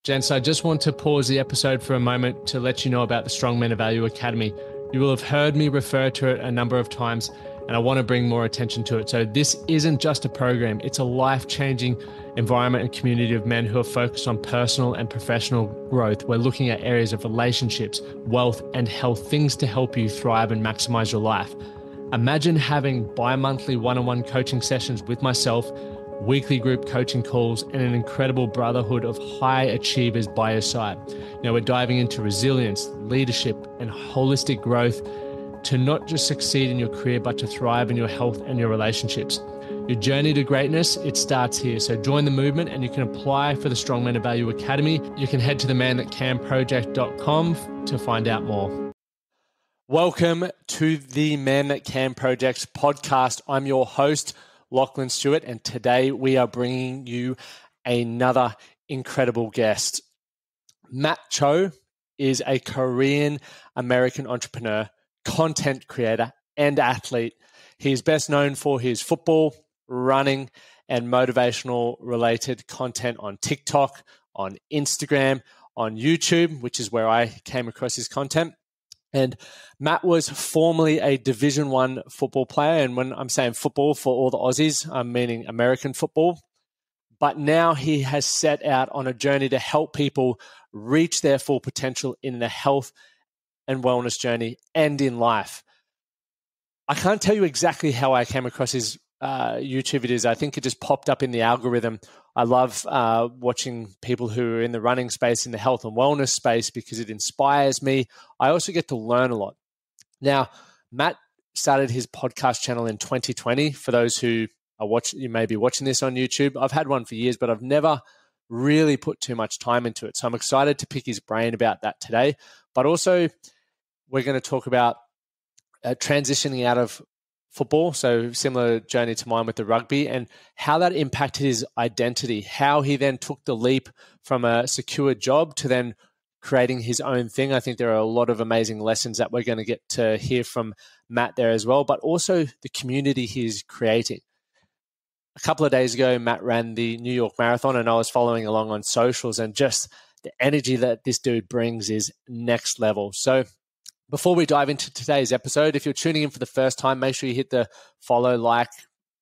Gents, I just want to pause the episode for a moment to let you know about the Strong Men of Value Academy. You will have heard me refer to it a number of times, and I want to bring more attention to it. So this isn't just a program, it's a life-changing environment and community of men who are focused on personal and professional growth. We're looking at areas of relationships, wealth, and health, things to help you thrive and maximize your life. Imagine having bi-monthly one-on-one coaching sessions with myself, weekly group coaching calls, and an incredible brotherhood of high achievers by your side. Now we're diving into resilience, leadership, and holistic growth to not just succeed in your career, but to thrive in your health and your relationships. Your journey to greatness, it starts here. So join the movement and you can apply for the Strong Men of Value Academy. You can head to themanthatcanproject.com to find out more. Welcome to the Man That Can Project podcast. I'm your host, Lachlan Stuart, and today we are bringing you another incredible guest. Matt Choi is a Korean-American entrepreneur, content creator, and athlete. He is best known for his football, running, and motivational related content on TikTok, on Instagram, on YouTube, which is where I came across his content. And Matt was formerly a Division I football player. And when I'm saying football for all the Aussies, I'm meaning American football. But now he has set out on a journey to help people reach their full potential in the health and wellness journey and in life. I can't tell you exactly how I came across his YouTube videos. I think it just popped up in the algorithm. I love watching people who are in the running space, in the health and wellness space, because it inspires me. I also get to learn a lot. Now, Matt started his podcast channel in 2020. For those who are watching, you may be watching this on YouTube. I've had one for years, but I've never really put too much time into it. So I'm excited to pick his brain about that today. But also, we're going to talk about transitioning out of football, so similar journey to mine with the rugby, and how that impacted his identity, how he then took the leap from a secure job to then creating his own thing. I think there are a lot of amazing lessons that we're going to get to hear from Matt there as well, but also the community he's creating. A couple of days ago, Matt ran the New York Marathon, and I was following along on socials, and just the energy that this dude brings is next level. So before we dive into today's episode, if you're tuning in for the first time, make sure you hit the follow, like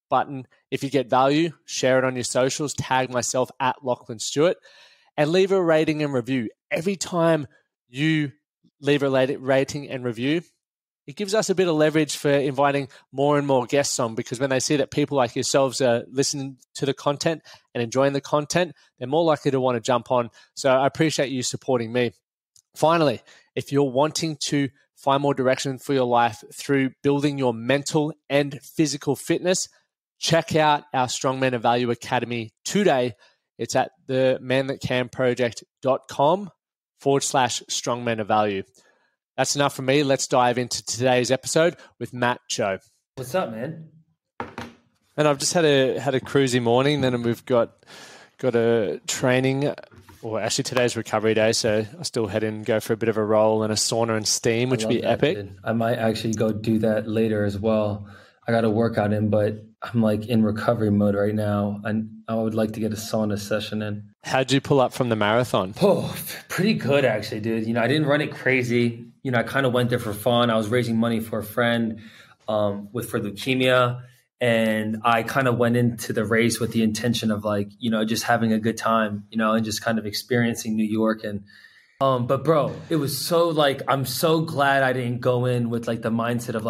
button. If you get value, share it on your socials, tag myself at Lachlan Stuart, and leave a rating and review. Every time you leave a rating and review, it gives us a bit of leverage for inviting more and more guests on, because when they see that people like yourselves are listening to the content and enjoying the content, they're more likely to want to jump on. So I appreciate you supporting me. Finally, if you're wanting to find more direction for your life through building your mental and physical fitness, check out our Strong Men of Value Academy today. It's at themanthatcanproject.com/Strong Men of Value. That's enough from me. Let's dive into today's episode with Matt Choi. What's up, man? And I've just had a cruisy morning. Then we've got a training. Well, actually, today's recovery day, so I still head in and go for a bit of a roll and a sauna and steam, which would be epic. Dude. I might actually go do that later as well. I got a workout in, but I'm like in recovery mode right now, and I would like to get a sauna session in. How'd you pull up from the marathon? Oh, pretty good actually, dude. I didn't run it crazy. I kind of went there for fun. I was raising money for a friend for leukemia. And I kind of went into the race with the intention of just having a good time, and just kind of experiencing New York. And, but bro, it was so I'm so glad I didn't go in with the mindset of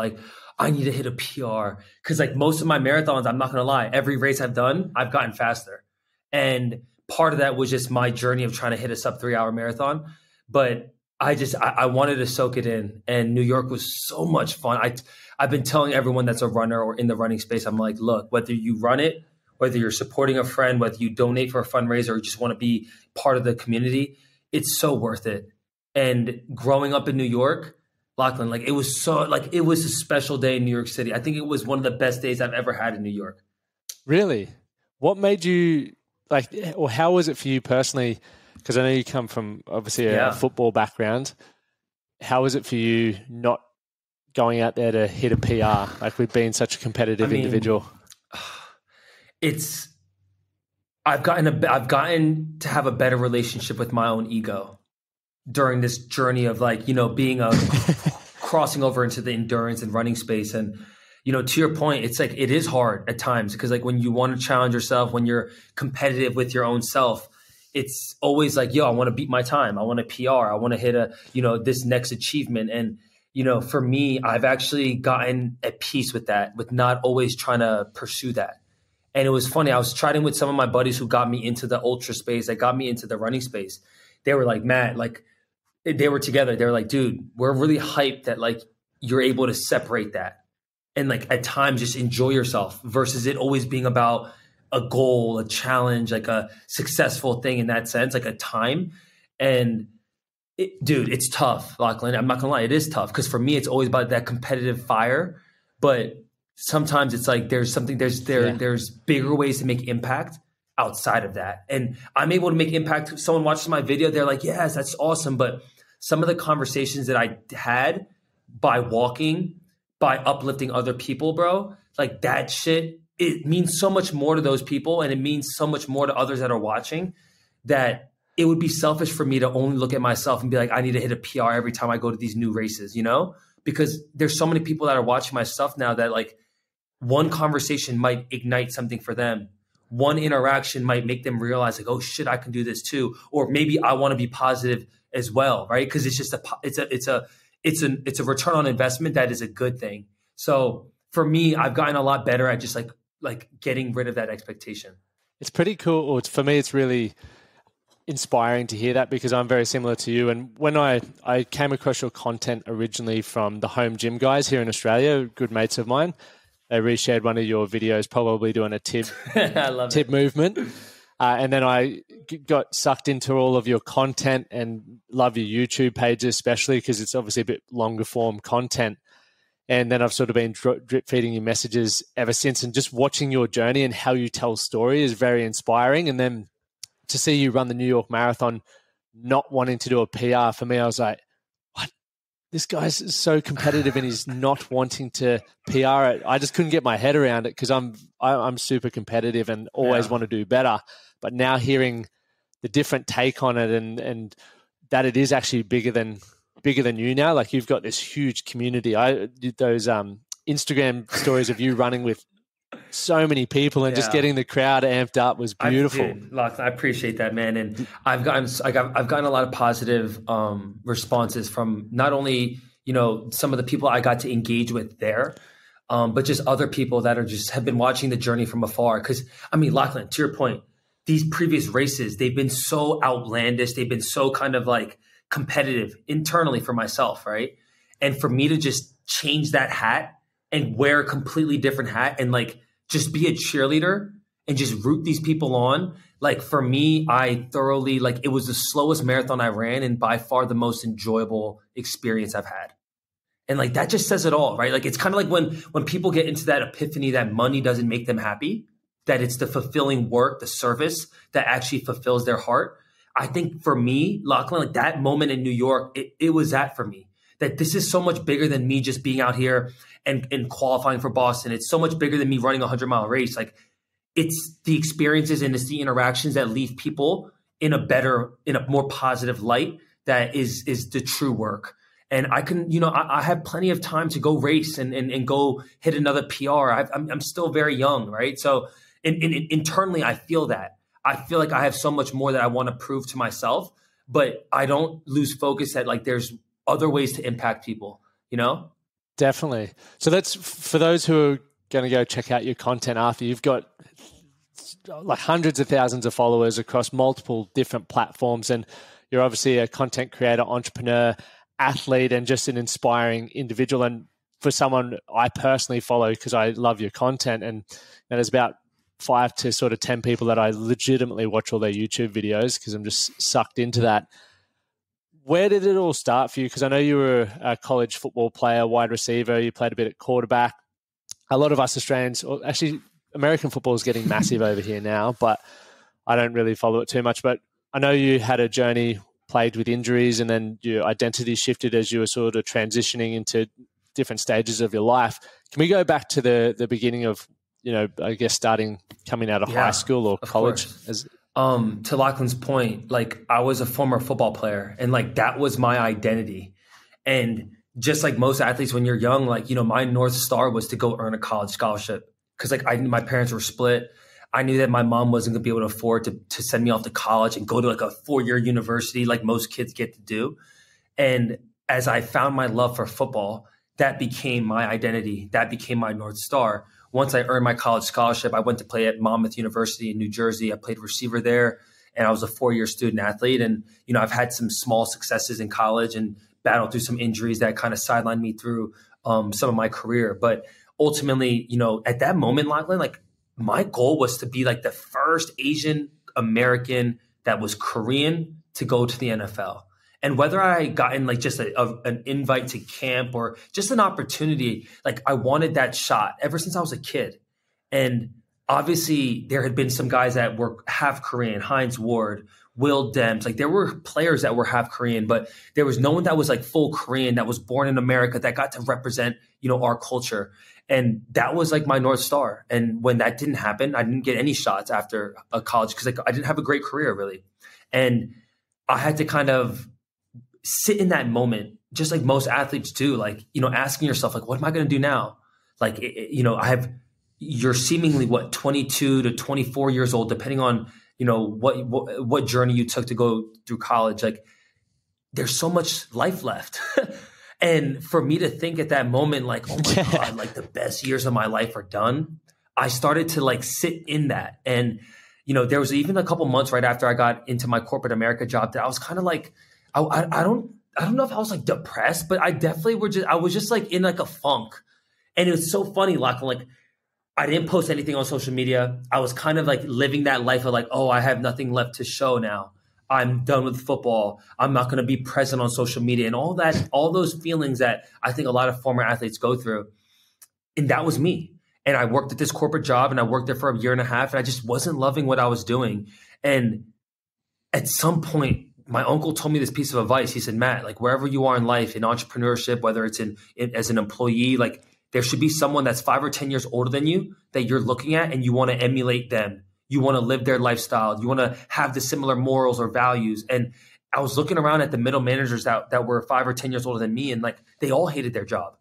I need to hit a PR. Cause most of my marathons, I'm not going to lie, every race I've done, I've gotten faster. And part of that was just my journey of trying to hit a sub 3 hour marathon. But I wanted to soak it in, and New York was so much fun. I've been telling everyone that's a runner or in the running space, I'm like, look, whether you run it, whether you're supporting a friend, whether you donate for a fundraiser or just want to be part of the community, it's so worth it. And growing up in New York, Lachlan, it was it was a special day in New York City. I think it was one of the best days I've ever had in New York. Really? What made you or how was it for you personally? Because I know you come from obviously a football background. How was it for you not going out there to hit a PR, with being such a competitive individual? It's I've gotten to have a better relationship with my own ego during this journey of like, being crossing over into the endurance and running space. And, to your point, it's like, it is hard at times because like when you want to challenge yourself, when you're competitive with your own self, it's always like, yo, I want to beat my time. I want to PR. I want to hit this next achievement. And, for me, I've actually gotten at peace with that, with not always trying to pursue that. And it was funny. I was chatting with some of my buddies who got me into the ultra space, that got me into the running space. They were like, Matt, like they were together. They were like, dude, we're really hyped that like you're able to separate that. And like at times just enjoy yourself versus it always being about a goal, a challenge, like a successful thing in that sense, like a time. And dude, it's tough, Lachlan. I'm not gonna lie. It is tough. Cause for me, it's always about that competitive fire, but sometimes it's like there's bigger ways to make impact outside of that. And I'm able to make impact. If someone watches my video, they're like, yes, that's awesome. But some of the conversations that I had by walking, by uplifting other people, bro, like that shit, it means so much more to those people. And it means so much more to others that are watching that it would be selfish for me to only look at myself and be like, I need to hit a PR every time I go to these new races, because there's so many people that are watching my stuff now that like, one conversation might ignite something for them. One interaction might make them realize like, oh shit, I can do this too. Or maybe I want to be positive as well, right? Because it's just it's a return on investment that is a good thing. So for me, I've gotten a lot better at just like getting rid of that expectation. It's pretty cool. Or for me, it's really inspiring to hear that because I'm very similar to you. And when I came across your content originally from the Home Gym guys here in Australia, good mates of mine, they reshared one of your videos, probably doing a tip tip movement. And then I got sucked into all of your content and love your YouTube page, especially because it's obviously a bit longer form content. And then I've sort of been drip feeding you messages ever since. And just watching your journey and how you tell story is very inspiring. And then to see you run the New York Marathon, not wanting to do a PR, for me, I was like, this guy's so competitive and he's not wanting to PR it. I just couldn't get my head around it because I'm super competitive and always want to do better. But now hearing the different take on it and that it is actually bigger than you now. Like you've got this huge community. I did those Instagram stories of you running with so many people and just getting the crowd amped up was beautiful. I appreciate that, man. And I've gotten a lot of positive responses from not only, some of the people I got to engage with there, but just other people that have been watching the journey from afar. Cause I mean, Lachlan, to your point, these previous races, they've been so outlandish. They've been so kind of like competitive internally for myself. Right. And for me to just change that hat and wear a completely different hat and like just be a cheerleader and just root these people on. Like for me, I thoroughly it was the slowest marathon I ran and by far the most enjoyable experience I've had. And like that just says it all, right? Like it's kind of like when people get into that epiphany that money doesn't make them happy, that it's the fulfilling work, the service that actually fulfills their heart. I think for me, Lachlan, like that moment in New York, it was that for me. That this is so much bigger than me just being out here and qualifying for Boston. It's so much bigger than me running a 100-mile race. Like it's the experiences and it's the interactions that leave people in a more positive light that is the true work. And I can, I have plenty of time to go race and go hit another PR. I'm still very young, right? So internally, I feel that. I feel like I have so much more that I want to prove to myself, but I don't lose focus that like there's other ways to impact people, Definitely. So that's for those who are going to go check out your content after. You've got like hundreds of thousands of followers across multiple different platforms, and you're obviously a content creator, entrepreneur, athlete, and just an inspiring individual. And for someone I personally follow because I love your content, and there's about 5 to sort of 10 people that I legitimately watch all their YouTube videos because I'm just sucked into that. Where did it all start for you? Because I know you were a college football player, wide receiver. You played a bit at quarterback. A lot of us Australians, or actually American football is getting massive over here now, but I don't really follow it too much. But I know you had a journey plagued with injuries and then your identity shifted as you were sort of transitioning into different stages of your life. Can we go back to the beginning of I guess coming out of high school or college? To Lachlan's point, like I was a former football player and like that was my identity. And just like most athletes when you're young, like, my North Star was to go earn a college scholarship. Cause like my parents were split. I knew that my mom wasn't gonna be able to afford to send me off to college and go to like a 4-year university like most kids get to do. And as I found my love for football, that became my identity. That became my North Star. Once I earned my college scholarship, I went to play at Monmouth University in New Jersey. I played receiver there, and I was a 4-year student athlete. And, I've had some small successes in college and battled through some injuries that kind of sidelined me through some of my career. But ultimately, at that moment, Lachlan, like my goal was to be like the first Asian American that was Korean to go to the NFL. And whether I gotten like just an invite to camp or just an opportunity, like I wanted that shot ever since I was a kid. And obviously there had been some guys that were half Korean, Hines Ward, Will Demps. Like there were players that were half Korean, but there was no one that was like full Korean that was born in America that got to represent, our culture. And that was like my North Star. And when that didn't happen, I didn't get any shots after college because like I didn't have a great career really. And I had to kind of sit in that moment, just like most athletes do, like, asking yourself, like, what am I going to do now? Like, you're seemingly 22 to 24 years old, depending on, what journey you took to go through college. Like there's so much life left. And for me to think at that moment, like, oh my God, like the best years of my life are done. I started to like sit in that. And, there was even a couple months right after I got into my corporate America job that I was kind of like, I don't know if I was like depressed, but I definitely I was just like in like a funk. And it was so funny, Lachlan, like I didn't post anything on social media. I was kind of like living that life of like, oh, I have nothing left to show now. I'm done with football. I'm not going to be present on social media and all that, all those feelings that I think a lot of former athletes go through. And that was me. And I worked at this corporate job and I worked there for a year and a half and I just wasn't loving what I was doing. And at some point, my uncle told me this piece of advice. He said, Matt, like wherever you are in life, in entrepreneurship, whether it's as an employee, like there should be someone that's 5 or 10 years older than you that you're looking at and you want to emulate them. You want to live their lifestyle. You want to have the similar morals or values. And I was looking around at the middle managers that were 5 or 10 years older than me. And like, they all hated their job.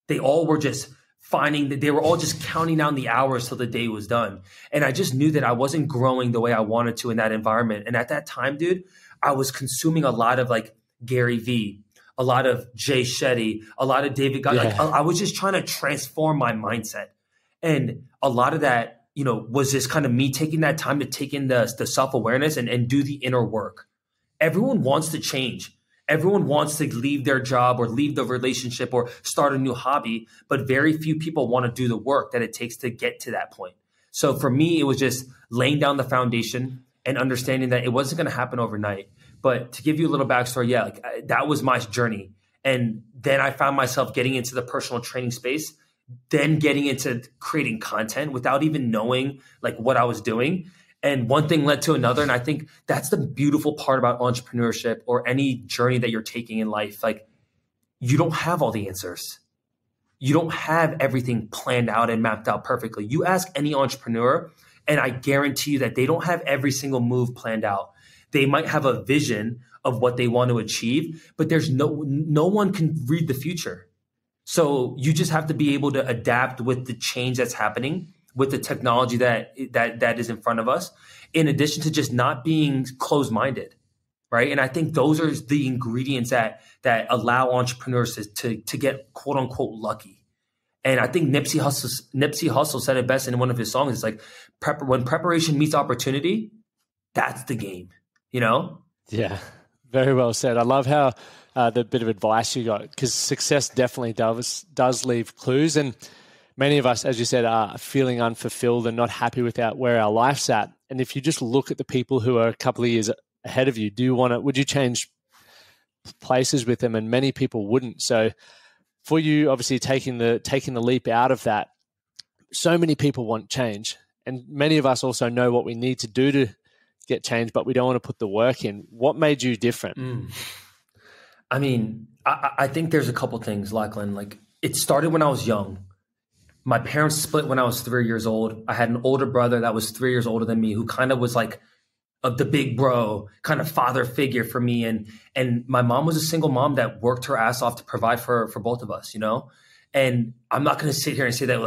They all were just finding that they were all just counting down the hours till the day was done. And I just knew that I wasn't growing the way I wanted to in that environment. And at that time, dude, I was consuming a lot of like Gary Vee, a lot of Jay Shetty, a lot of David God. Like I was just trying to transform my mindset. And a lot of that, was just kind of me taking that time to take in the self-awareness and do the inner work. Everyone wants to change. Everyone wants to leave their job or leave the relationship or start a new hobby, but very few people want to do the work that it takes to get to that point. So for me, it was just laying down the foundation and understanding that it wasn't going to happen overnight. But to give you a little backstory, that was my journey. And then I found myself getting into the personal training space, then getting into creating content without even knowing like what I was doing. And one thing led to another. And I think that's the beautiful part about entrepreneurship or any journey that you're taking in life. Like you don't have all the answers. You don't have everything planned out and mapped out perfectly. You ask any entrepreneur, and I guarantee you that they don't have every single move planned out. They might have a vision of what they want to achieve, but there's no one can read the future. So you just have to be able to adapt with the change that's happening, with the technology that is in front of us, in addition to just not being closed-minded, right? And I think those are the ingredients that allow entrepreneurs to get quote unquote lucky. And I think Nipsey Hussle said it best in one of his songs. It's like when preparation meets opportunity, that's the game, Yeah, very well said. I love how the bit of advice you got, because success definitely does leave clues. And many of us, as you said, are feeling unfulfilled and not happy with where our life's at. And if you just look at the people who are a couple of years ahead of you, would you change places with them? And many people wouldn't. So for you, obviously taking the leap out of that, so many people want change. And many of us also know what we need to do to get change, but we don't want to put the work in. What made you different? I mean, I think there's a couple things, Lachlan. Like it started when I was young. My parents split when I was 3 years old. I had an older brother that was 3 years older than me, who kind of was like the big bro kind of father figure for me. And my mom was a single mom that worked her ass off to provide for both of us, you know? And I'm not going to sit here and say that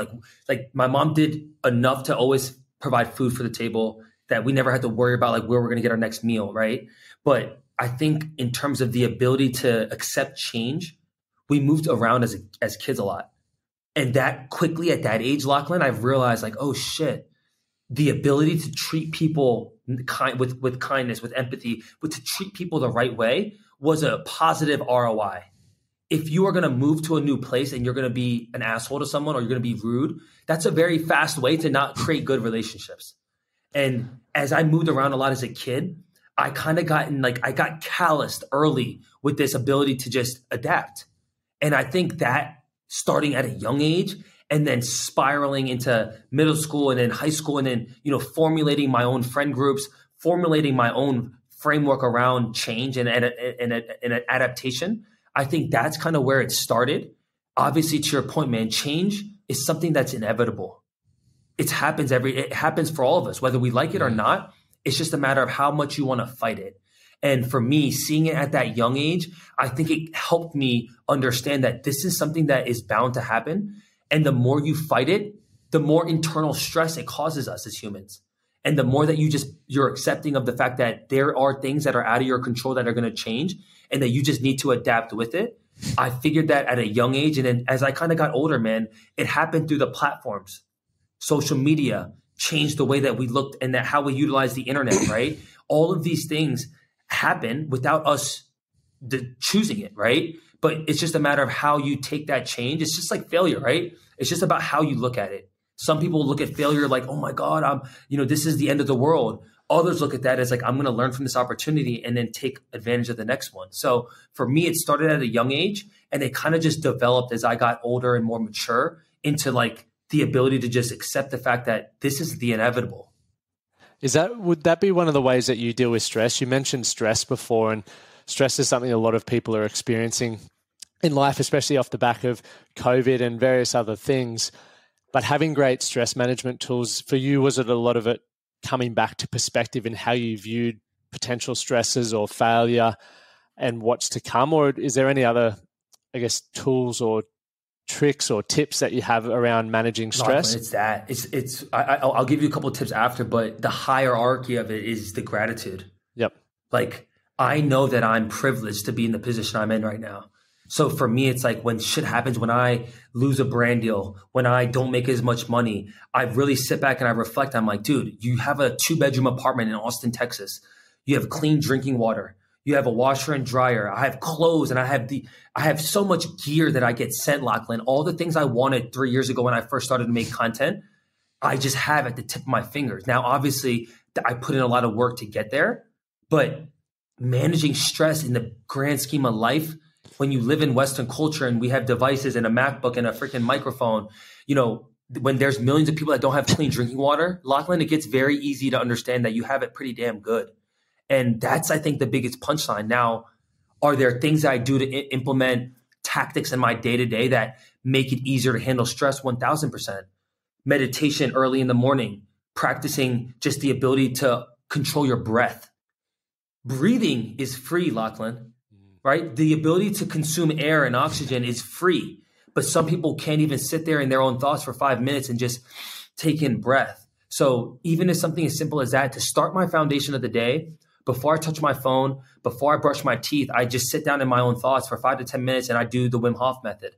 like my mom did enough to always provide food for the table, that we never had to worry about like where we're going to get our next meal, right? But I think in terms of the ability to accept change, we moved around as kids a lot. And that quickly at that age, Lachlan, I've realized like, oh shit, the ability to treat people with kindness, with empathy, but to treat people the right way was a positive ROI. If you are going to move to a new place and you're going to be an asshole to someone, or you're going to be rude, that's a very fast way to not create good relationships. And as I moved around a lot as a kid, I kind of I got calloused early with this ability to just adapt. And I think that starting at a young age and then spiraling into middle school and then high school, and then, you know, formulating my own friend groups, formulating my own framework around change and adaptation. I think that's kind of where it started. Obviously, to your point, man, change is something that's inevitable. It happens for all of us, whether we like it or not. It's just a matter of how much you want to fight it. And for me, seeing it at that young age, I think it helped me understand that this is something that is bound to happen. And the more you fight it, the more internal stress it causes us as humans. And the more that you're accepting of the fact that there are things that are out of your control that are going to change, and that you just need to adapt with it. I figured that at a young age. And then as I kind of got older, man, it happened through the platforms. Social media changed the way that we looked and that how we utilize the internet, right? All of these things happen without us choosing it, right? But it's just a matter of how you take that change. It's just like failure, right? It's just about how you look at it. Some people look at failure like, oh my God, this is the end of the world. Others look at that as like, I'm going to learn from this opportunity and then take advantage of the next one. So for me, it started at a young age, and it kind of just developed as I got older and more mature into like the ability to just accept the fact that this is the inevitable. Would that be one of the ways that you deal with stress? You mentioned stress before, and stress is something a lot of people are experiencing in life, especially off the back of COVID and various other things. But having great stress management tools, for you, was it a lot of it coming back to perspective in how you viewed potential stresses or failure and what's to come? Or is there any other, I guess, tools or tricks or tips that you have around managing stress? No, it's I'll give you a couple of tips after, but the hierarchy of it is the gratitude. Yep. Like, I know that I'm privileged to be in the position I'm in right now. So for me, it's like when shit happens, when I lose a brand deal, when I don't make as much money, I really sit back and I reflect. I'm like, dude, you have a 2-bedroom apartment in Austin, Texas. You have clean drinking water. You have a washer and dryer. I have clothes, and I have so much gear that I get sent, Lachlan. All the things I wanted 3 years ago when I first started to make content, I just have at the tip of my fingers. Now, obviously, I put in a lot of work to get there, but managing stress in the grand scheme of life, when you live in Western culture and we have devices and a MacBook and a freaking microphone, you know, when there's millions of people that don't have clean drinking water, Lachlan, it gets very easy to understand that you have it pretty damn good. And that's, I think, the biggest punchline. Now, are there things that I do to implement tactics in my day-to-day that make it easier to handle stress? 1000%. Meditation early in the morning, practicing just the ability to control your breath. Breathing is free, Lachlan, right? The ability to consume air and oxygen is free, but some people can't even sit there in their own thoughts for 5 minutes and just take in breath. So even if something as simple as that, to start my foundation of the day, before I touch my phone, before I brush my teeth, I just sit down in my own thoughts for 5 to 10 minutes and I do the Wim Hof method.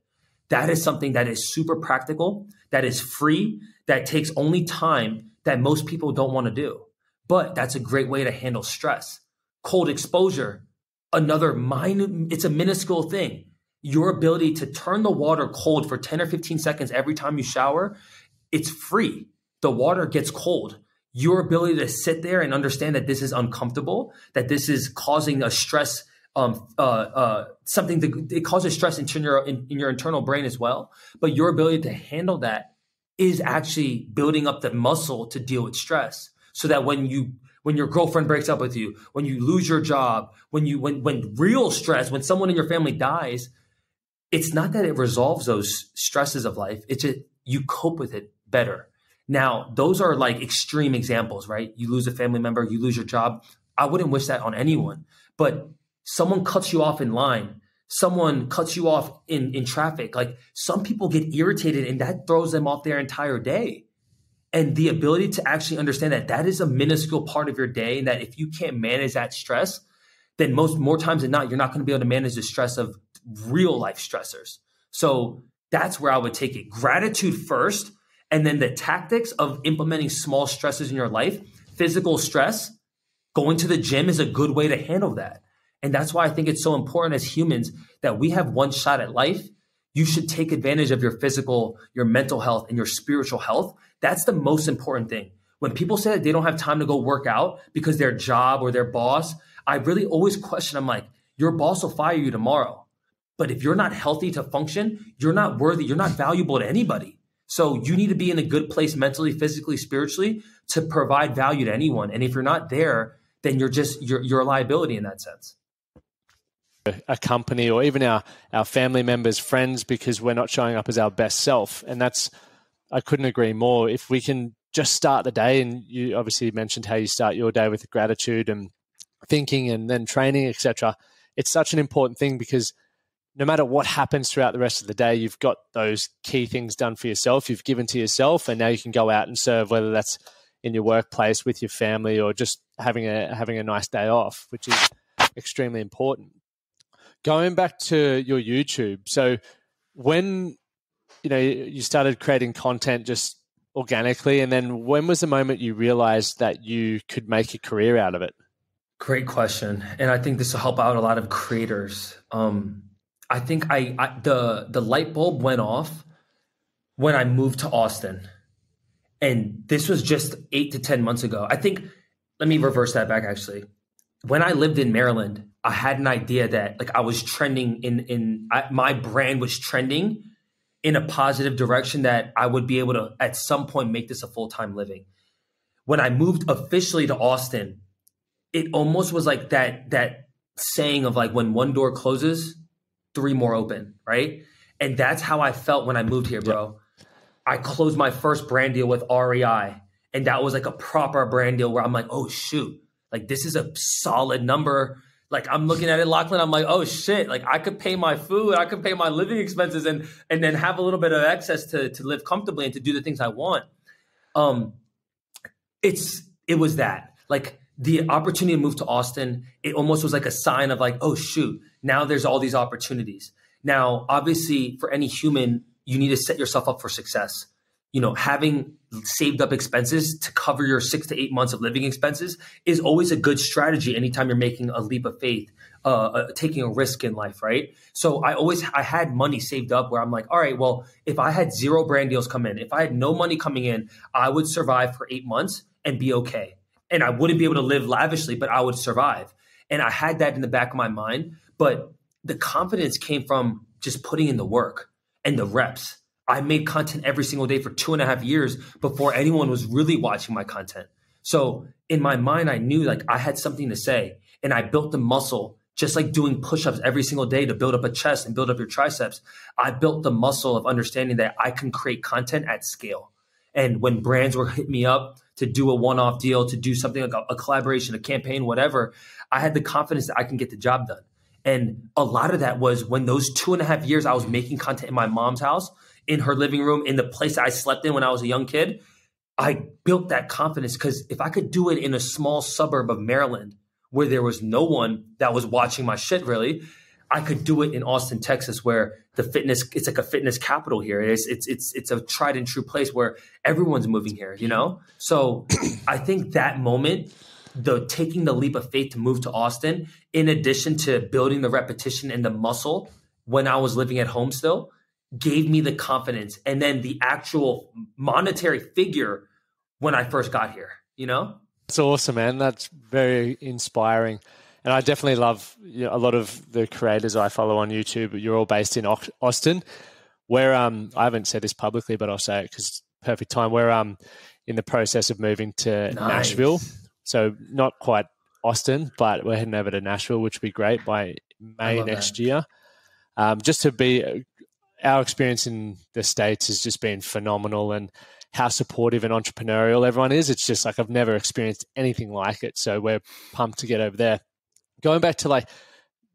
That is something that is super practical, that is free, that takes only time that most people don't want to do. But that's a great way to handle stress. Cold exposure, it's a minuscule thing. Your ability to turn the water cold for 10 or 15 seconds every time you shower, it's free. The water gets cold. Your ability to sit there and understand that this is uncomfortable, that this is causing a stress, it causes stress in your internal brain as well. But your ability to handle that is actually building up the muscle to deal with stress, so that when your girlfriend breaks up with you, when you lose your job, when real stress, when someone in your family dies, it's not that it resolves those stresses of life. you cope with it better. Now, those are like extreme examples, right? You lose a family member, you lose your job. I wouldn't wish that on anyone, but someone cuts you off in line, someone cuts you off in traffic. Like, some people get irritated and that throws them off their entire day. And the ability to actually understand that that is a minuscule part of your day, and that if you can't manage that stress, then more times than not, you're not going to be able to manage the stress of real life stressors. So that's where I would take it. Gratitude first, and then the tactics of implementing small stresses in your life. Physical stress, going to the gym is a good way to handle that. And that's why I think it's so important as humans that we have one shot at life. You should take advantage of your physical, your mental health, and your spiritual health. That's the most important thing. When people say that they don't have time to go work out because their job or their boss, I really always question, I'm like, your boss will fire you tomorrow. But if you're not healthy to function, you're not worthy, you're not valuable to anybody. So you need to be in a good place mentally, physically, spiritually to provide value to anyone. And if you're not there, then you're a liability in that sense. A company or even our family members, friends, because we're not showing up as our best self. And I couldn't agree more. If we can just start the day, and you obviously mentioned how you start your day with gratitude and thinking and then training, etc. It's such an important thing, because no matter what happens throughout the rest of the day, you've got those key things done for yourself. You've given to yourself, and now you can go out and serve, whether that's in your workplace with your family or just having a nice day off, which is extremely important. Going back to your YouTube, so when you started creating content just organically, and then when was the moment you realized that you could make a career out of it? Great question, and I think this will help out a lot of creators. I think the light bulb went off when I moved to Austin, and this was just 8 to 10 months ago. I think, let me reverse that back. Actually, when I lived in Maryland, I had an idea that like I was trending my brand was trending in a positive direction, that I would be able to at some point make this a full-time living. When I moved officially to Austin, it almost was like that saying of like, when one door closes, 3 more open, right? And that's how I felt when I moved here, bro. Yep. I closed my first brand deal with REI, and that was like a proper brand deal where I'm like, oh shoot, like this is a solid number. Like I'm looking at it, Lachlan, I'm like, oh shit, like I could pay my food, I could pay my living expenses and then have a little bit of excess to live comfortably and to do the things I want. It was that, like the opportunity to move to Austin, it almost was like a sign of like, oh shoot, now there's all these opportunities. Now, obviously for any human, you need to set yourself up for success. Having saved up expenses to cover your 6 to 8 months of living expenses is always a good strategy anytime you're making a leap of faith, taking a risk in life, right? So I had money saved up where I'm like, all right, well, if I had 0 brand deals come in, if I had no money coming in, I would survive for 8 months and be okay. And I wouldn't be able to live lavishly, but I would survive. And I had that in the back of my mind, but the confidence came from just putting in the work and the reps. I made content every single day for 2.5 years before anyone was really watching my content. So in my mind, I knew like I had something to say, and I built the muscle, just like doing push-ups every single day to build up a chest and build up your triceps. I built the muscle of understanding that I can create content at scale. And when brands were hitting me up to do a one-off deal, to do something like a collaboration, a campaign, whatever, I had the confidence that I can get the job done. And a lot of that was when those 2.5 years I was making content in my mom's house, in her living room, in the place that I slept in when I was a young kid, I built that confidence, because if I could do it in a small suburb of Maryland where there was no one that was watching my shit really, I could do it in Austin, Texas, where it's like a fitness capital here. It's a tried and true place where everyone's moving here, So I think that moment, taking the leap of faith to move to Austin, in addition to building the repetition and the muscle when I was living at home still, gave me the confidence, and then the actual monetary figure when I first got here, That's awesome, man. That's very inspiring. And I definitely love a lot of the creators I follow on YouTube. You're all based in Austin, where I haven't said this publicly, but I'll say it because perfect time. We're in the process of moving to Nashville. So not quite Austin, but we're heading over to Nashville, which would be great by May next year. Just to be our experience in the States has just been phenomenal, and how supportive and entrepreneurial everyone is. It's just like I've never experienced anything like it. So we're pumped to get over there. Going back to like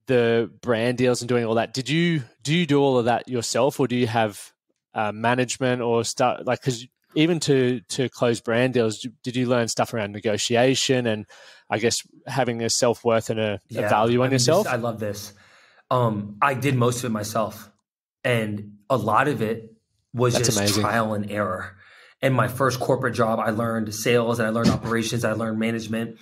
the brand deals and doing all that, do you do all of that yourself, or do you have management or stuff? Like, because even to close brand deals, did you learn stuff around negotiation and I guess having a self-worth and a value on yourself? I love this. I did most of it myself, and a lot of it was just amazing. Trial and error. In my first corporate job, I learned sales and I learned operations, I learned management.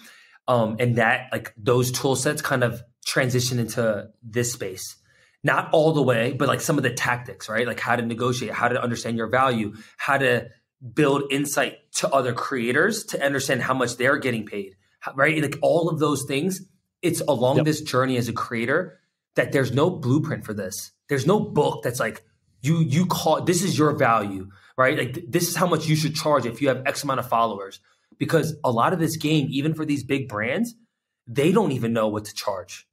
And that, like, those tool sets kind of transition into this space. Not all the way, but like some of the tactics, right? Like how to negotiate, how to understand your value, how to build insight to other creators to understand how much they're getting paid, right? Like all of those things, it's along this journey as a creator that there's no blueprint for this. There's no book that's like, you call, this is your value, right? Like this is how much you should charge if you have X amount of followers. Because a lot of this game, even for these big brands, they don't even know what to charge.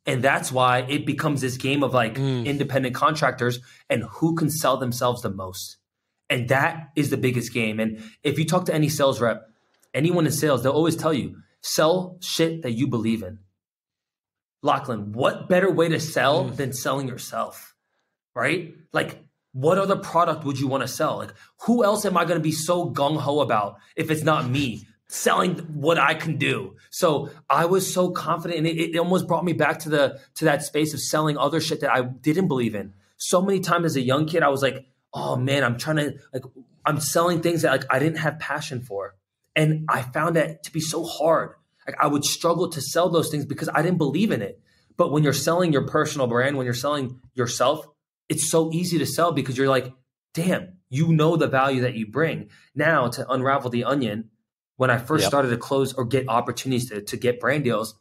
And that's why it becomes this game of like independent contractors and who can sell themselves the most. And that is the biggest game. And if you talk to any sales rep, anyone in sales, they'll always tell you, sell shit that you believe in. Lachlan, what better way to sell than selling yourself, right? Like, what other product would you want to sell? Like, who else am I going to be so gung-ho about if it's not me selling what I can do? So I was so confident, and it almost brought me back to that space of selling other shit that I didn't believe in. So many times as a young kid, I was like, oh man, I'm selling things that like I didn't have passion for. And I found that to be so hard. Like I would struggle to sell those things because I didn't believe in it. But when you're selling your personal brand, when you're selling yourself, it's so easy to sell because you're like, damn, you know the value that you bring. Now to unravel the onion, when I first started to close or get opportunities to get brand deals,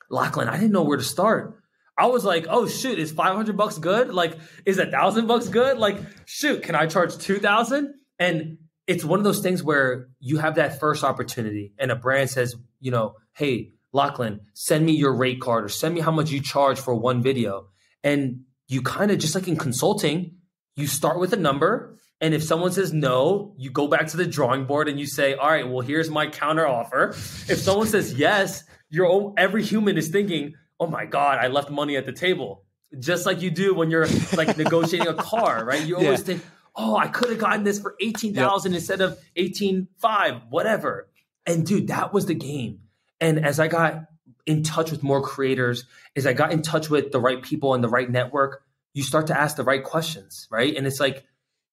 Lachlan, I didn't know where to start. I was like, oh shoot, is $500 good? Like, is $1,000 good? Like, shoot, can I charge 2,000? And it's one of those things where you have that first opportunity and a brand says, you know, hey, Lachlan, send me your rate card or send me how much you charge for one video. And you kind of, just like in consulting, you start with a number. And if someone says no, you go back to the drawing board and you say, all right, well, here's my counter offer. If someone says yes, every human is thinking, oh my God, I left money at the table. Just like you do when you're like negotiating a car, right? You always think, oh, I could have gotten this for 18,000 instead of 18,500, whatever. And dude, that was the game. And as I got in touch with more creators, as I got in touch with the right people and the right network, you start to ask the right questions, right? And it's like,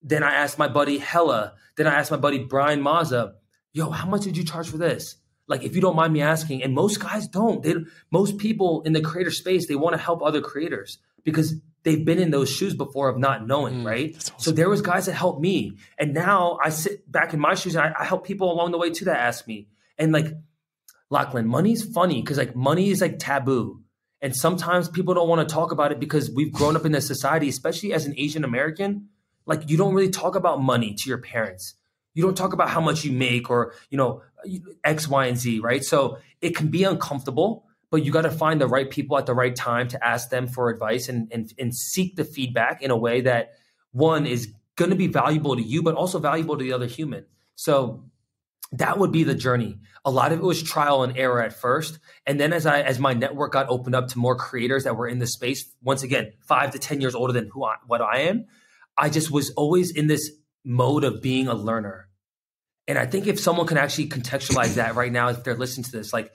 then I asked my buddy Hella, then I asked my buddy Brian Mazza, yo, how much did you charge for this? Like, if you don't mind me asking, and most guys don't. Most people in the creator space, they want to help other creators because they've been in those shoes before of not knowing, right? Awesome. So there was guys that helped me. And now I sit back in my shoes and I help people along the way too that ask me. And like, Lachlan, money's funny because like money is like taboo. And sometimes people don't want to talk about it because we've grown up in this society, especially as an Asian American. Like you don't really talk about money to your parents. You don't talk about how much you make or, you know, X, Y, and Z, right? So it can be uncomfortable, but you got to find the right people at the right time to ask them for advice and seek the feedback in a way that one is going to be valuable to you, but also valuable to the other human. So that would be the journey. A lot of it was trial and error at first. And then as my network got opened up to more creators that were in the space, once again, 5 to 10 years older than what I am, I just was always in this mode of being a learner. And I think if someone can actually contextualize that right now, if they're listening to this, like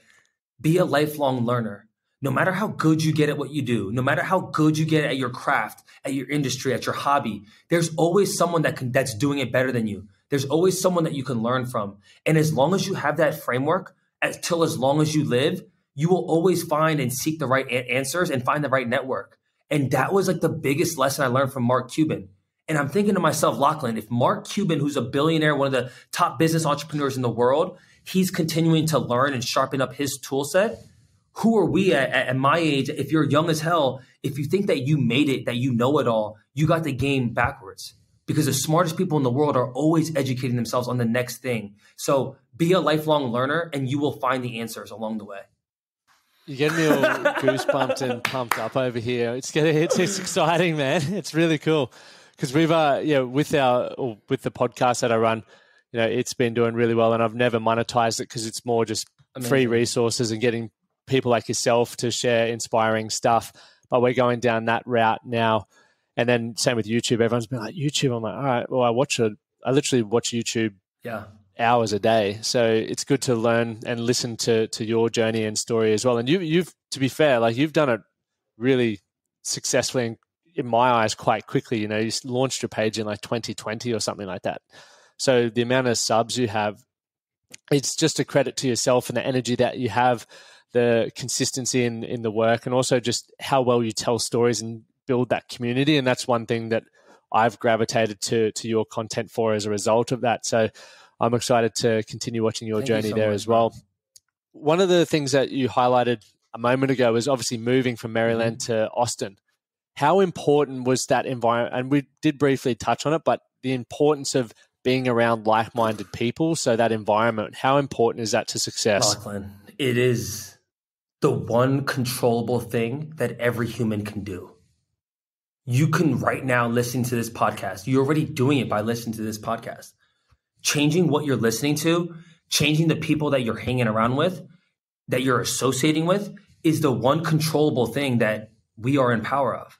be a lifelong learner. No matter how good you get at what you do, no matter how good you get at your craft, at your industry, at your hobby, there's always someone that's doing it better than you. There's always someone that you can learn from. And as long as you have that framework, as long as you live, you will always find and seek the right answers and find the right network. And that was like the biggest lesson I learned from Mark Cuban. And I'm thinking to myself, Lachlan, if Mark Cuban, who's a billionaire, one of the top business entrepreneurs in the world, he's continuing to learn and sharpen up his tool set, who are we at my age? If you're young as hell, if you think that you made it, that you know it all, you got the game backwards. Because the smartest people in the world are always educating themselves on the next thing. So be a lifelong learner and you will find the answers along the way. You're getting me all goosebumped and pumped up over here. It's exciting, man. It's really cool. because we've with the podcast that I run, it's been doing really well, and I've never monetized it because it's more just free resources and getting people like yourself to share inspiring stuff. But we're going down that route now. And then same with YouTube. Everyone's been like, YouTube. I'm like, all right, well, I literally watch YouTube hours a day. So it's good to learn and listen to your journey and story as well. And you've, to be fair, like you've done it really successfully and in my eyes quite quickly. You launched your page in like 2020 or something like that. So the amount of subs you have, it's just a credit to yourself and the energy that you have, the consistency in the work, and also just how well you tell stories and build that community. And that's one thing that I've gravitated to your content for as a result of that. So I'm excited to continue watching your journey there as well. One of the things that you highlighted a moment ago was obviously moving from Maryland to Austin. How important was that environment? And we did briefly touch on it, but the importance of being around like-minded people. So that environment, how important is that to success? Lachlan, it is the one controllable thing that every human can do. You can right now listen to this podcast. You're already doing it by listening to this podcast. Changing what you're listening to, changing the people that you're hanging around with, that you're associating with, is the one controllable thing that we are in power of.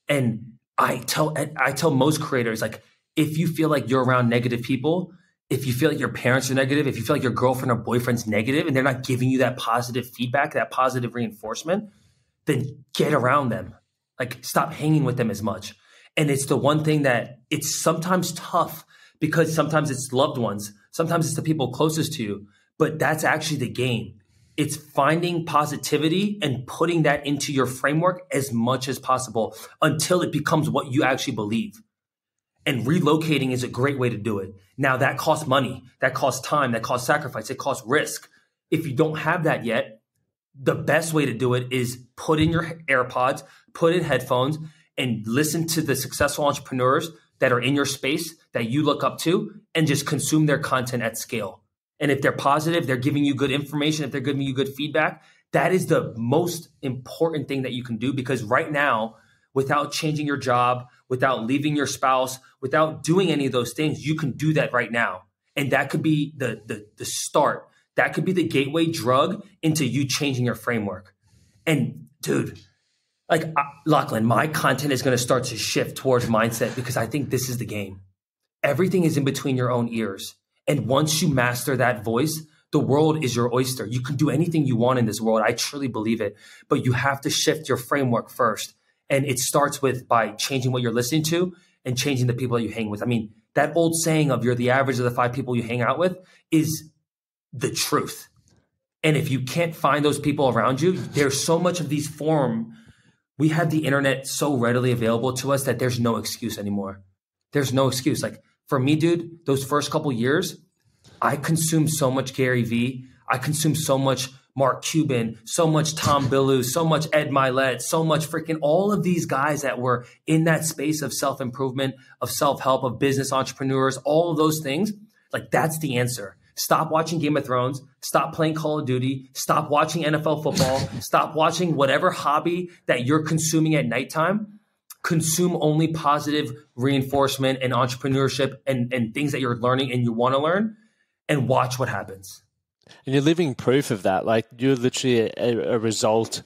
And I tell most creators, like, if you feel like you're around negative people, if you feel like your parents are negative, if you feel like your girlfriend or boyfriend's negative and they're not giving you that positive feedback, that positive reinforcement, then get around them. Like, stop hanging with them as much. And it's the one thing that it's sometimes tough because sometimes it's loved ones. Sometimes it's the people closest to you, but that's actually the game. It's finding positivity and putting that into your framework as much as possible until it becomes what you actually believe. And relocating is a great way to do it. Now, that costs money, that costs time, that costs sacrifice, it costs risk. If you don't have that yet, the best way to do it is put in your AirPods, put in headphones, and listen to the successful entrepreneurs that are in your space that you look up to, and just consume their content at scale. And if they're positive, they're giving you good information, if they're giving you good feedback, that is the most important thing that you can do. Because right now, without changing your job, without leaving your spouse, without doing any of those things, you can do that right now. And that could be the start. That could be the gateway drug into you changing your framework. And dude, like Lachlan, my content is going to start to shift towards mindset because I think this is the game. Everything is in between your own ears. And once you master that voice, the world is your oyster. You can do anything you want in this world. I truly believe it. But you have to shift your framework first. And it starts by changing what you're listening to and changing the people that you hang with. I mean, that old saying of you're the average of the 5 people you hang out with is the truth. And if you can't find those people around you, there's so much of these we have the internet so readily available to us that there's no excuse anymore. There's no excuse. Like for me, dude, those first couple years, I consumed so much Gary Vee. I consumed so much Mark Cuban, so much Tom Bilyeu, so much Ed Milet, so much freaking all of these guys that were in that space of self-improvement, of self-help, of business entrepreneurs, all of those things. Like that's the answer. Stop watching Game of Thrones. Stop playing Call of Duty. Stop watching NFL football. Stop watching whatever hobby that you're consuming at nighttime. Consume only positive reinforcement and entrepreneurship and things that you're learning and you want to learn, and watch what happens. And you're living proof of that. Like you're literally a result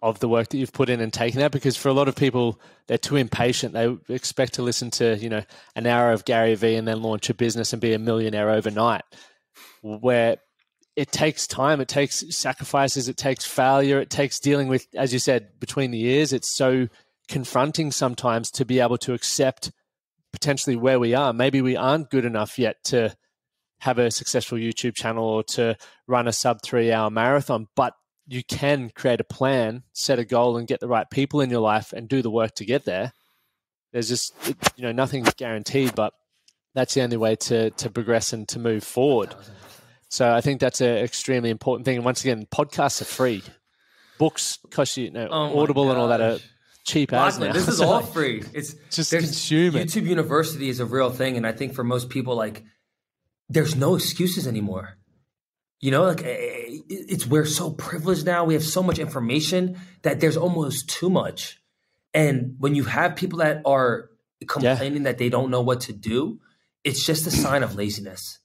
of the work that you've put in and taken that, because for a lot of people, they're too impatient. They expect to listen to, an hour of Gary Vee and then launch a business and be a millionaire overnight, where it takes time, it takes sacrifices, it takes failure, it takes dealing with, as you said, between the ears. It's so confronting sometimes to be able to accept potentially where we are. Maybe we aren't good enough yet to have a successful YouTube channel or to run a sub 3-hour marathon, but you can create a plan, set a goal, and get the right people in your life and do the work to get there. There's just, nothing's guaranteed, but that's the only way to progress and to move forward. So I think that's an extremely important thing. And once again, podcasts are free. Books cost you, Audible and all that are cheap as now. This is all free. It's just consume it. YouTube University is a real thing. And I think for most people, there's no excuses anymore. We're so privileged now. We have so much information that there's almost too much. And when you have people that are complaining that they don't know what to do, it's just a sign of laziness.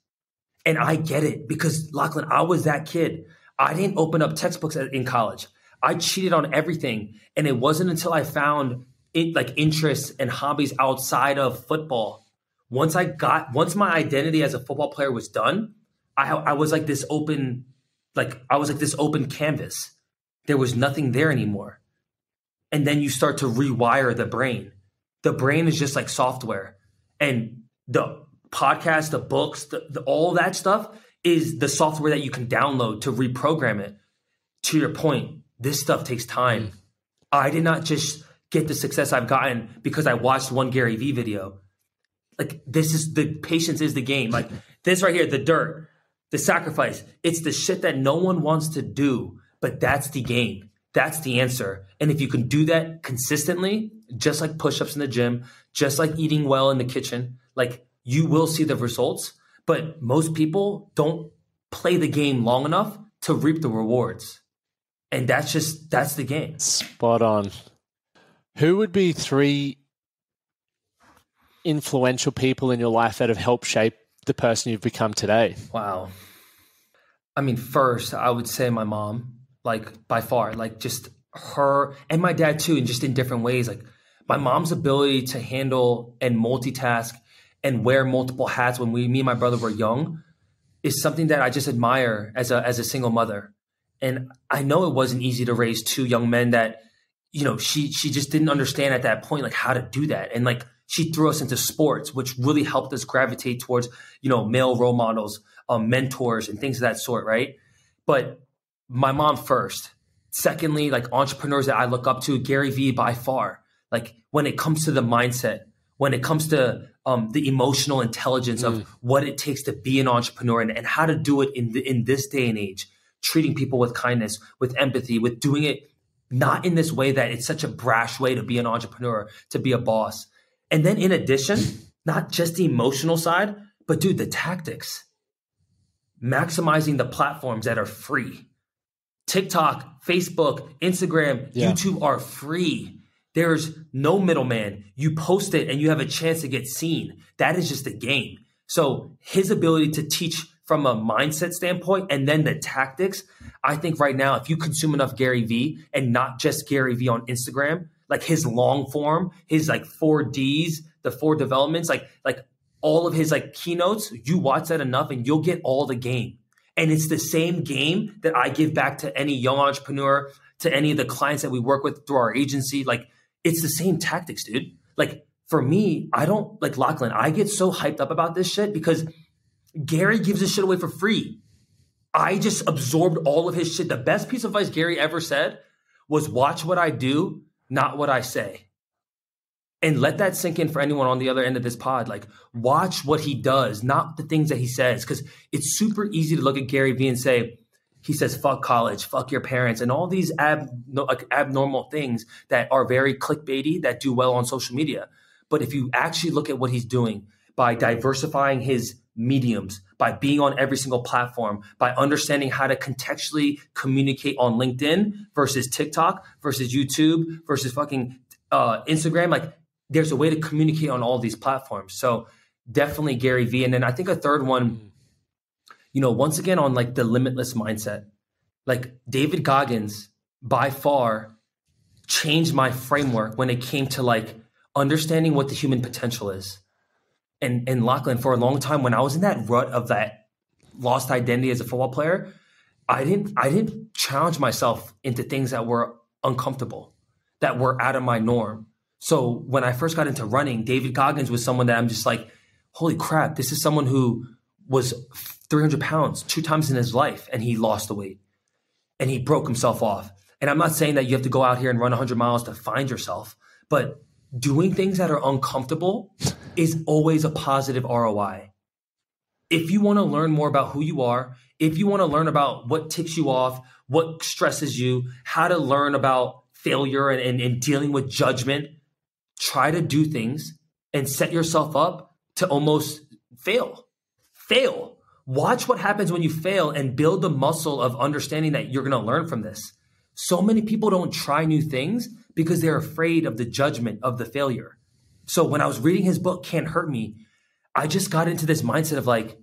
And I get it because, Lachlan, I was that kid. I didn't open up textbooks in college. I cheated on everything. And it wasn't until I found interests and hobbies outside of football. Once my identity as a football player was done, I was like this open canvas. There was nothing there anymore. And then you start to rewire the brain. The brain is just like software. And the podcast, the books, all that stuff is the software that you can download to reprogram it. To your point, this stuff takes time. I did not just get the success I've gotten because I watched one Gary Vee video. Like, this is the patience is the game. Like this right here, the dirt, the sacrifice. It's the shit that no one wants to do, but that's the game. That's the answer. And if you can do that consistently, just like push-ups in the gym, just like eating well in the kitchen, like you will see the results. But most people don't play the game long enough to reap the rewards. And that's the game. Spot on. Who would be 3 influential people in your life that have helped shape the person you've become today? Wow. I mean, first, I would say my mom, like by far, like just her and my dad too, and just in different ways. Like my mom's ability to handle and multitask and wear multiple hats when me and my brother were young is something that I just admire as a single mother. And I know it wasn't easy to raise 2 young men that, you know, she just didn't understand at that point, like how to do that. And like, she threw us into sports, which really helped us gravitate towards, you know, male role models, mentors and things of that sort. Right. But my mom first. Secondly, like entrepreneurs that I look up to, Gary Vee by far. Like when it comes to the mindset, when it comes to the emotional intelligence of what it takes to be an entrepreneur and how to do it in this day and age, treating people with kindness, with empathy, with doing it not in this way that it's such a brash way to be an entrepreneur, to be a boss. And then in addition, not just the emotional side, but dude, the tactics, maximizing the platforms that are free. TikTok, Facebook, Instagram, YouTube are free. There's no middleman. You post it and you have a chance to get seen. That is just a game. So his ability to teach from a mindset standpoint and then the tactics, I think right now, if you consume enough Gary Vee and not just Gary Vee on Instagram, like his long form, his like 4Ds, the 4 developments, like all of his like keynotes, you watch that enough and you'll get all the game. And it's the same game that I give back to any young entrepreneur, to any of the clients that we work with through our agency. Like it's the same tactics, dude. Like for me, I don't like Lachlan. I get so hyped up about this shit because Gary gives this shit away for free. I just absorbed all of his shit. The best piece of advice Gary ever said was watch what I do, not what I say. And let that sink in for anyone on the other end of this pod. Like watch what he does, not the things that he says. Because it's super easy to look at Gary Vee and say, he says, fuck college, fuck your parents, and all these abnormal things that are very clickbaity that do well on social media. But if you actually look at what he's doing by diversifying his mediums, by being on every single platform, by understanding how to contextually communicate on LinkedIn versus TikTok versus YouTube versus fucking Instagram, like there's a way to communicate on all these platforms. So definitely Gary Vee. And then I think a third one, you know, once again on like the limitless mindset, like David Goggins by far changed my framework when it came to like understanding what the human potential is. And Lachlan, for a long time, when I was in that rut of that lost identity as a football player, I didn't challenge myself into things that were uncomfortable, that were out of my norm. So when I first got into running, David Goggins was someone that I'm just like, holy crap, this is someone who was 300 pounds 2 times in his life, and he lost the weight and he broke himself off. And I'm not saying that you have to go out here and run 100 miles to find yourself, but doing things that are uncomfortable is always a positive ROI. If you want to learn more about who you are, if you want to learn about what ticks you off, what stresses you, how to learn about failure and dealing with judgment, try to do things and set yourself up to almost fail. Watch what happens when you fail and build the muscle of understanding that you're going to learn from this. So many people don't try new things because they're afraid of the judgment of the failure. So when I was reading his book, Can't Hurt Me, I just got into this mindset of like,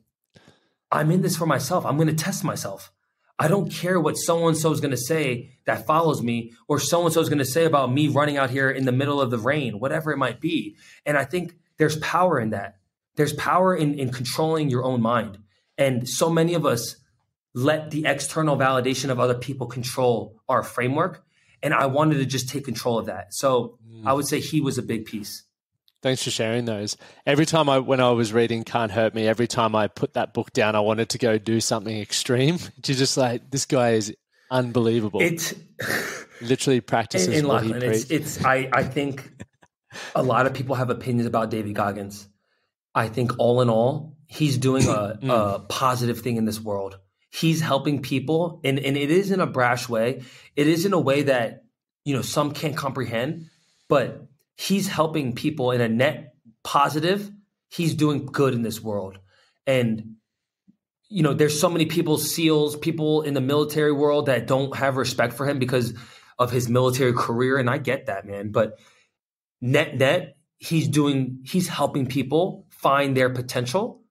I'm in this for myself. I'm going to test myself. I don't care what so-and-so is going to say that follows me, or so-and-so is going to say about me running out here in the middle of the rain, whatever it might be. And I think there's power in that. There's power in controlling your own mind. And so many of us let the external validation of other people control our framework. And I wanted to just take control of that. So I would say he was a big piece. Thanks for sharing those. Every time when I was reading Can't Hurt Me, every time I put that book down, I wanted to go do something extreme. You're just like, this guy is unbelievable. It literally practices what he preaches. I think a lot of people have opinions about David Goggins. I think all in all, he's doing a positive thing in this world. He's helping people, and it is in a brash way. It is in a way that, some can't comprehend, but he's helping people in a net positive. He's doing good in this world. And, there's so many people, SEALs, people in the military world that don't have respect for him because of his military career. And I get that, man. But net, he's helping people find their potential,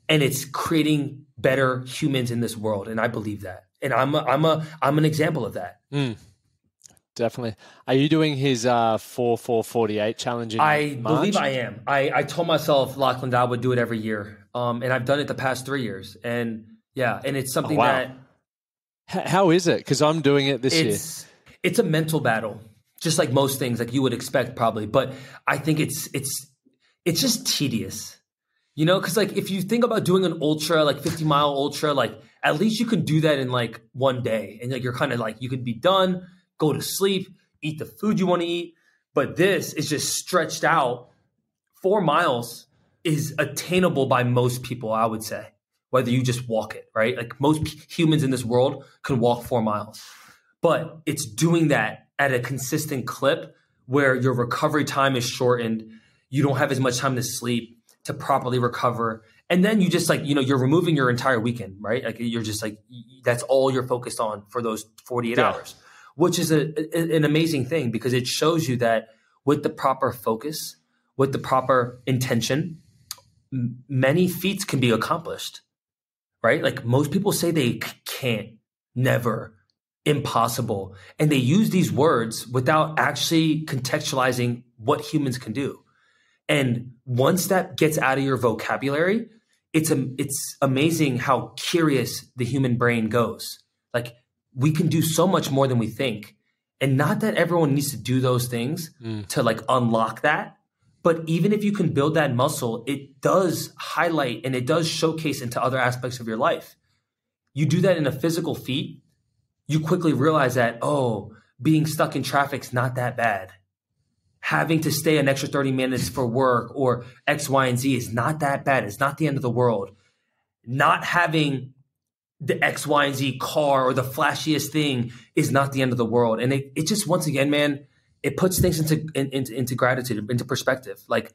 and it's creating better humans in this world. And I believe that. And I'm an example of that. Definitely. Are you doing his 4-4-48 challenge in I March? believe I am. I told myself, Lachlan, that I would do it every year. And I've done it the past 3 years. And and it's something that. How is it? Because I'm doing it this year. It's a mental battle, just like most things, like you would expect probably. But I think it's just tedious, because like if you think about doing an ultra, like 50-mile ultra, like at least you can do that in like one day. And like you're kind of like, you could be done, go to sleep, eat the food you want to eat. But this is just stretched out. 4 miles is attainable by most people, I would say, whether you just walk it, right? Like most humans in this world can walk 4 miles. But it's doing that at a consistent clip where your recovery time is shortened. You don't have as much time to sleep to properly recover. And then you just like, you're removing your entire weekend, right? Like you're just like, that's all you're focused on for those 48 hours. Which is an amazing thing because it shows you that with the proper focus, with the proper intention, many feats can be accomplished, right? Like most people say they can't, never, impossible. And they use these words without actually contextualizing what humans can do. And once that gets out of your vocabulary, it's amazing how curious the human brain goes. Like, we can do so much more than we think. And not that everyone needs to do those things to like unlock that. But even if you can build that muscle, it does highlight and it does showcase into other aspects of your life. You do that in a physical feat, you quickly realize that, being stuck in traffic's not that bad. Having to stay an extra 30 minutes for work or X, Y, and Z is not that bad. It's not the end of the world. Not having the X, Y, and Z car or the flashiest thing is not the end of the world. And it just, once again, man, it puts things into gratitude, into perspective. Like,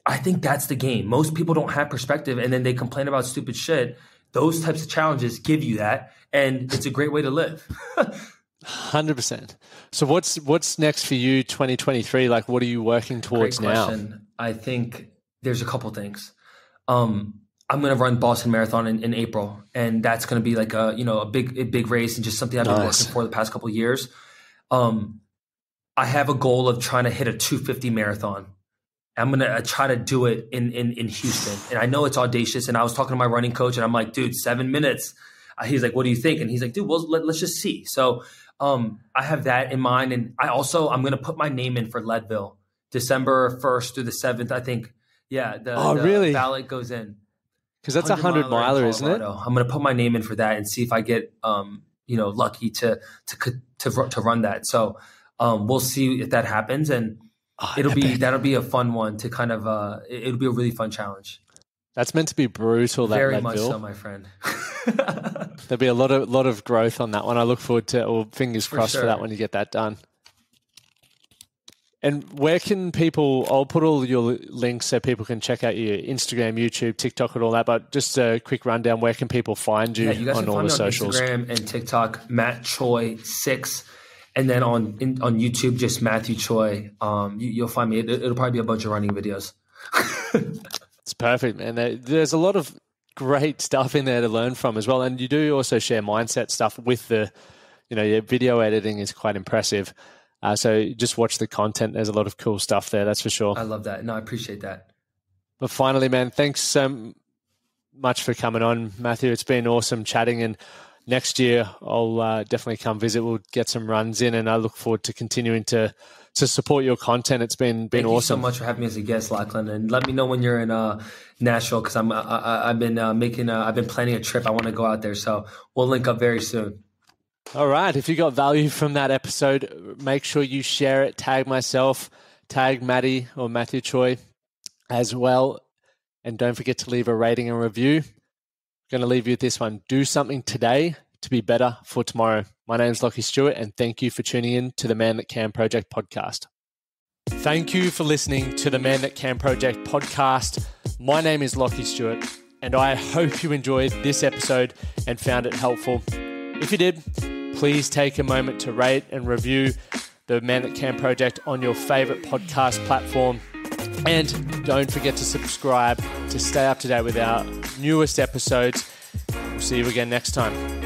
I think that's the game. Most people don't have perspective and then they complain about stupid shit. Those types of challenges give you that. And it's a great way to live. 100%. So what's next for you 2023? Like, what are you working towards now? I think there's a couple things. I'm going to run Boston Marathon in April, and that's going to be like a big race and just something I've been working for the past couple of years. I have a goal of trying to hit a 250 marathon. I'm going to try to do it in Houston. And I know it's audacious. And I was talking to my running coach and I'm like, dude, 7 minutes. He's like, what do you think? And he's like, dude, well, let's just see. So I have that in mind. And I'm going to put my name in for Leadville, December 1st through the 7th. I think, the ballot goes in. Because that's 100 miler, isn't it? I'm going to put my name in for that and see if I get, lucky to run that. So we'll see if that happens, and that'll be a fun one to kind of. It'll be a really fun challenge. That's meant to be brutal. Very much so, my friend. There'll be a lot of growth on that one. I look forward to, or fingers crossed for that when you get that done. And where can people, I'll put all your links so people can check out your Instagram, YouTube, TikTok and all that, but just a quick rundown, where can people find you, you guys on can all find the me on socials? Instagram and TikTok, Matt Choi 6. And then on YouTube, just Matthew Choi. You'll find me. It'll probably be a bunch of running videos. It's perfect, man. There's a lot of great stuff in there to learn from as well. And you do also share mindset stuff with the, your video editing is quite impressive. So just watch the content. There's a lot of cool stuff there. That's for sure. I love that. No, I appreciate that. But finally, man, thanks so much for coming on, Matthew. It's been awesome chatting, and next year I'll definitely come visit. We'll get some runs in, and I look forward to continuing to support your content. It's been Thank awesome. You so much for having me as a guest, Lachlan, and let me know when you're in Nashville, because I've been planning a trip. I want to go out there, so we'll link up very soon. All right. If you got value from that episode, make sure you share it. Tag myself, tag Maddie or Matthew Choi as well. And don't forget to leave a rating and review. I'm going to leave you with this one. Do something today to be better for tomorrow. My name is Lachlan Stuart, and thank you for tuning in to the Man That Can Project podcast. Thank you for listening to the Man That Can Project podcast. My name is Lachlan Stuart, and I hope you enjoyed this episode and found it helpful. If you did, please take a moment to rate and review the Man That Can Project on your favorite podcast platform. And don't forget to subscribe to stay up to date with our newest episodes. We'll see you again next time.